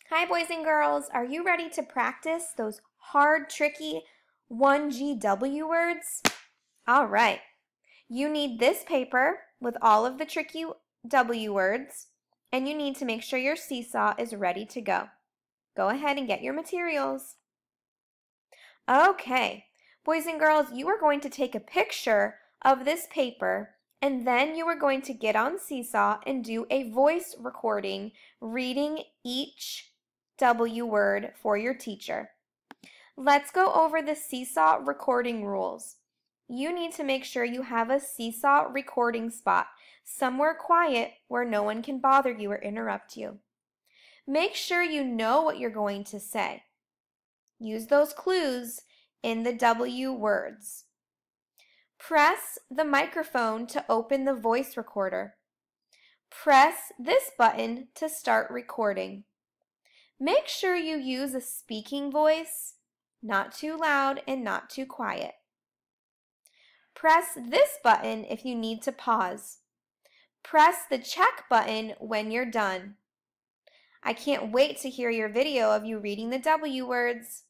Hi, boys and girls. Are you ready to practice those hard, tricky 1GW words? All right. You need this paper with all of the tricky W words, and you need to make sure your seesaw is ready to go. Go ahead and get your materials. Okay. Boys and girls, you are going to take a picture of this paper, and then you are going to get on Seesaw and do a voice recording reading each W word for your teacher. Let's go over the Seesaw recording rules. You need to make sure you have a Seesaw recording spot, somewhere quiet where no one can bother you or interrupt you. Make sure you know what you're going to say. Use those clues in the W words. Press the microphone to open the voice recorder. Press this button to start recording. Make sure you use a speaking voice, not too loud and not too quiet. Press this button if you need to pause. Press the check button when you're done. I can't wait to hear your video of you reading the W words.